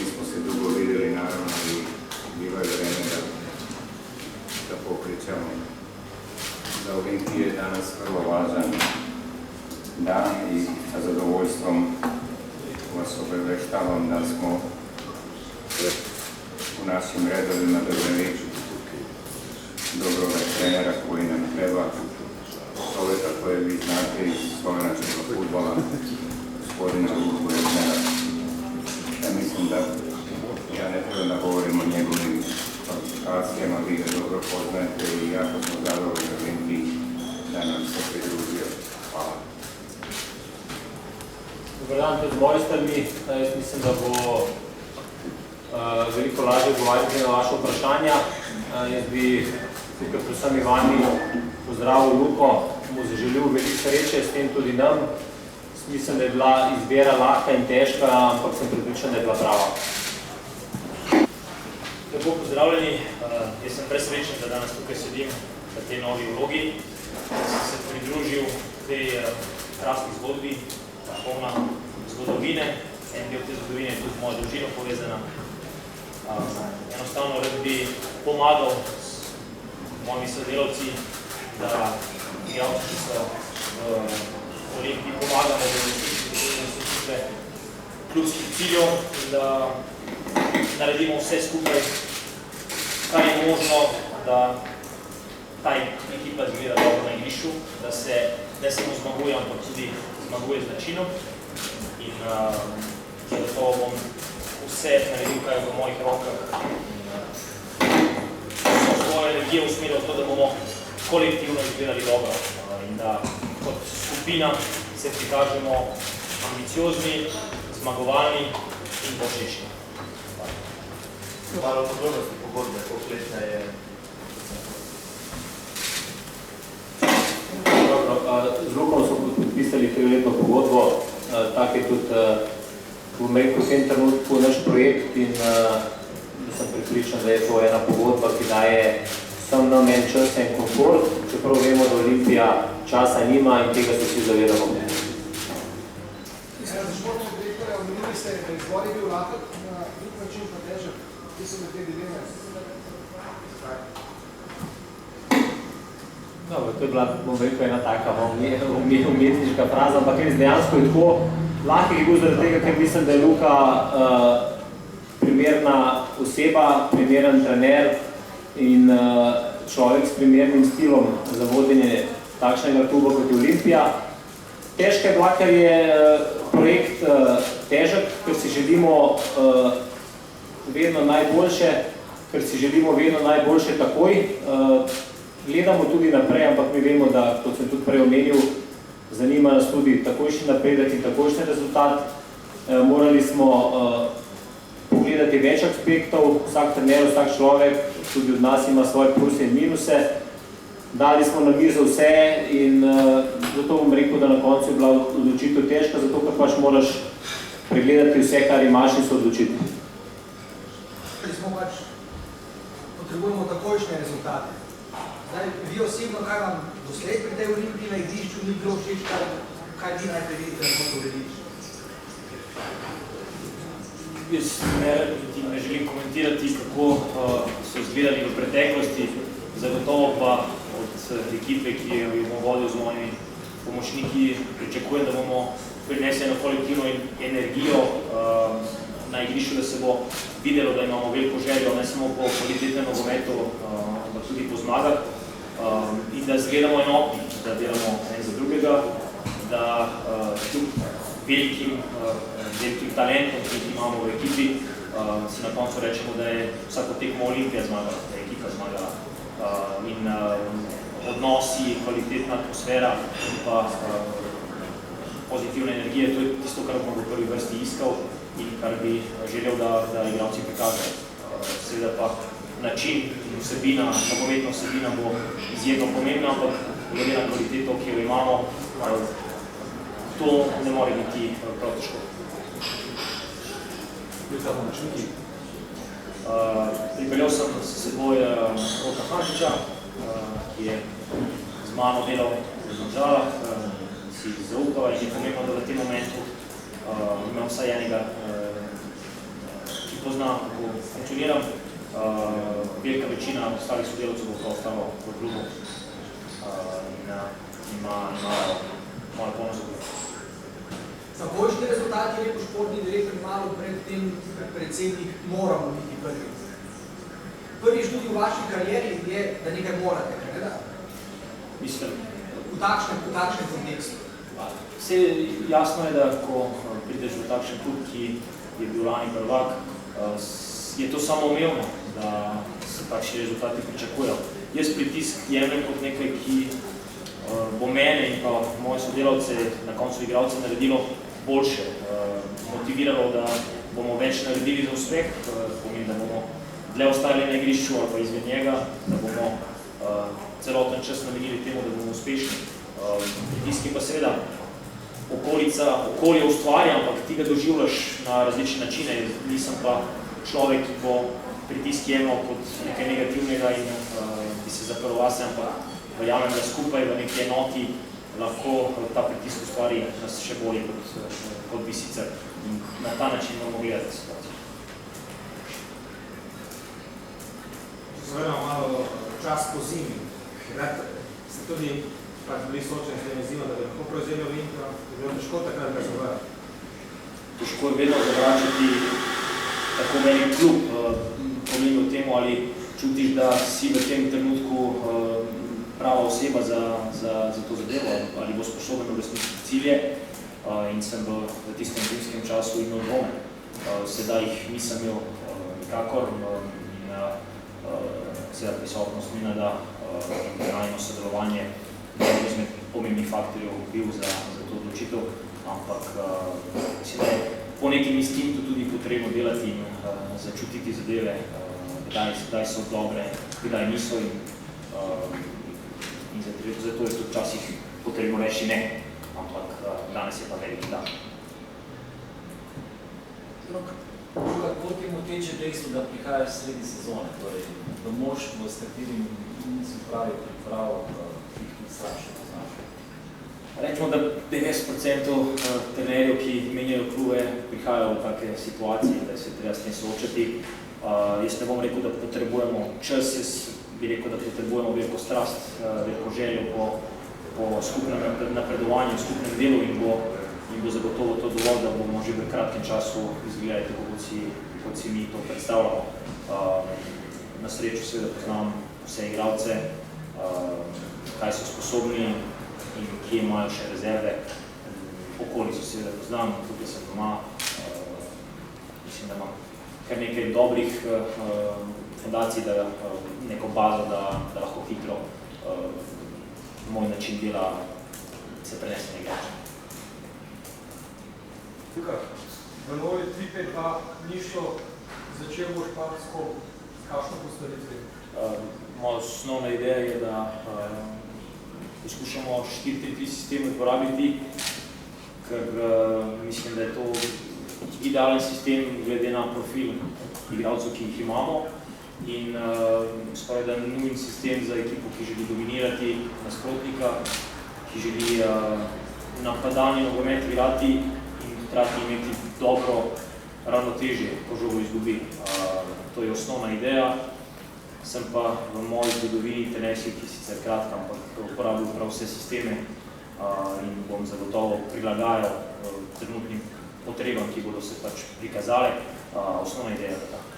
nismo se dugo videli, naravno, i bilo je vreme da popričamo. Za Olimpiju je danas vrlo važan dan i sa zadovoljstvom vas obaveštavam da smo u našim redovima dobili dobrog trenera koji nam treba, čovjeka koje vi znate iz slovenačkog fudbala, gospodina Luku Ebnera. Ja mislim da ja ne treba da govorim o njegovim kvalifikacijama, vi ga dobro poznajete i jako smo zadovoljni Olimpiji da nam se pridružio. Hvala. Dobar dan tudi z moje strani. Jaz mislim, da bo veliko lažje odgovarjati na vaše vprašanja. Jaz bi tukaj predvsem Ivani pozdravil Luko, mu zaželil veliko sreče, s tem tudi nam. Mislim, da je bila izbira lahka in težka, ampak sem pripričan, da je bila prava. Lepo pozdravljeni. Jaz sem presrečen, da danes tukaj sedim v tej novi vlogi. Sem se pridružil tej krasni zgodbi, polna zgodovine. En del te zgodovine je tudi z mojo družino povezana. Enostavno rad bi pomagal s mojimi sodelavci, da igralci, ki so v Olimpiji, pomagamo v resničitve klubskih ciljev in da naredimo vse skupaj, kar je možno, da ta ekipa zgleda dobro na igrišču, da se ne samo zmaguje, ampak tudi zmaguje z načinom. In zato bom vse naredil, kaj je v mojih rokah. Svojo energijo usmeril v to, da bomo kolektivno izgledali dobro in da kot skupina se prikažemo ambiciozni, zmagovalni in boljšečni. Malo podrobnosti pogodbe, koliko letna je? Z Lukom smo podpisali 3-letno pogodbo, tak je tudi v tem trenutku naš projekt in sem pripričan, da je to ena pogodba, ki daje vsem nam en čas in komfort, čeprav vemo, da Olimpija časa nima in tega se vsi zavedamo. Za športno direktorja omenili ste, da je izbor je bil lahek, na drug način pa težek. Kje so med te dileme? To je bila, bom rekel, ena taka umetniška fraza, ampak res dejansko je tako. Lahko je bil zaradi tega, ker mislim, da je Luka primerna oseba, primeren trener in človek s primernim stilom za vodenje takšnega kluba kot je Olimpija. Težka je bila, ker je projekt težek, ker si želimo vedno najboljše, ker si želimo vedno najboljše takoj. Gledamo tudi naprej, ampak mi vemo, da, kot sem tudi prej omenil, zanima nas tudi takojšnji napredek in takojšnji rezultat. Morali smo pogledati več aspektov, vsak trener, vsak človek, tudi od nas ima svoje pluse in minuse. Dali smo na mizo vse in zato bom rekel, da na koncu je bila odločitev težka, zato ker pač moraš pregledati vse, kar imaš in se odločiti. Smo pač potrebujemo takojšnje rezultate. Zdaj, vi osebno, kaj vam doslej pri tej Olimpiji na igrišču ni bilo všeč, kaj vi najprej vidite na to igrišču? Jaz ne želim komentirati, kako so izgledali v preteklosti, zagotovo pa od ekipe, ki jo bom vodil z mojimi pomočniki, pričakujem, da bomo prinesli eno kolektivno energijo na igrišču, da se bo videlo, da imamo veliko željo, ne samo po kvalitetnem nogometu, ampak tudi po zmagah. In da zgledamo enotni, da delamo en za drugega, da kljub velikim talentom, ki jih imamo v ekipi, si na koncu rečemo, da je vsako tekmo Olimpija zmagala, da je ekipa zmagala. In odnosi, kvalitetna atmosfera in pa pozitivna energija, to je tisto, kar bom v prvi vrsti iskal in kar bi želel, da igralci prikažejo. Seveda pa način in vsebina, nogometna vsebina bo izjemno pomembna, ampak glede na kvaliteto, ki jo imamo, to ne more biti prav težko. Pripeljal sem s seboj Roka Hančiča, ki je z mano delal v Domžalah, si zaupal in je pomembno, da v tem momentu imam vsaj enega, ki pozna, kako funkcioniram. Velika večina ostalih sodelavcev bo pa ostalo v klubu in imajo moje polno zadovoljstvo. Takojšnji rezultat je rekel športni direktor malo pred tem predsednik moramo biti prvi. Prvič tudi v vaši karieri je, da nekaj morate, ne da? Mislim, V takšnem kontekstu. vse jasno je, da ko prideš v takšen klub, ki je bil lani prvak, je to samoumevno, da se takšni rezultati pričakujejo. Jaz pritisk jemljem kot nekaj, ki bo mene in pa moje sodelavce, na koncu igralce, naredilo boljše, motiviralo, da bomo več naredili za uspeh, pomeni, da bomo dlje ostali na igrišču ali pa izven njega, da bomo celoten čas namenili temu, da bomo uspešni. Pritiski pa seveda okolje ustvarja, ampak ti ga doživljaš na različne načine. Nisem pa človek, ki bo pritisk jemal kot nekaj negativnega in bi se zaprl vase, ampak verjamem, da skupaj v neki enoti lahko ta pritisk ustvari nas še bolje kot bi sicer. In na ta način moramo gledati situacijo. Seveda malo čas po zimi. Ste tudi bili soočeni s tem zimo, da bi lahko prevzeli Olimpijo, je bilo težko takrat razvojati. Težko je vedno zavračati tako velik klub, pomeni v temu, ali čutiš, da si v tem trenutku prava oseba za to zadevo, ali bo sposoben uresničiti cilje in sem v tistem zimskem času imel dvome. Sedaj jih nisem imel nikakor in seveda prisotnost Nenada, najno sodelovanje je izmed pomembnih faktorjev bil za to odločitev, ampak mislim, da je po nekem instinktu tudi potrebno delati in začutiti zadeve, kdaj so dobre, kdaj niso in zato je tudi včasih potrebno reči ne, ampak danes je pa veliki dan. Druga, koliko je moteče dejstvo, da prihajaš sredi sezone, torej v moštvu, s katerim se pravi priprav, ki jih strašno poznaš? Rečemo, da 90% trenerjev, ki menjajo klube, prihajajo v take situacije, da se treba s tem soočati. Jaz ne bom rekel, da potrebujemo čas, jaz bi rekel, da potrebujemo veliko strast, veliko željo po skupnem napredovanju, skupnem delu in bo zagotovo to dovolj, da bomo že v kratkem času izgledali tako, kot si mi to predstavljamo. Na srečo seveda poznam vse igralce, kaj so sposobni in kje imajo še rezerve. Okolico seveda poznam, tukaj sem doma. Mislim, da imam kar nekaj dobrih fondacij, neko bazo, da lahko hitro moj način dela se prenese na igrače. Tukaj, v novi 3-5-2 ni šlo, začel boš pa s kakšno postavitvijo? Moja osnovna ideja je, da poskušamo 4-3-3 sistem uporabiti, ker mislim, da je to idealen sistem glede na profil igralcev, ki jih imamo in skoraj da nujen sistem za ekipo, ki želi dominirati nasprotnika, ki želi napadalni nogomet igrati in hkrati imeti dobro ravnotežje, ko žogo izgubi. To je osnovna ideja. Sem pa v moji zgodovini trenerski, ki sicer kratka, ampak uporabil prav vse sisteme in bom zagotovo prilagajal trenutnim potrebam, ki bodo se pač prikazale. Osnovna ideja je ta.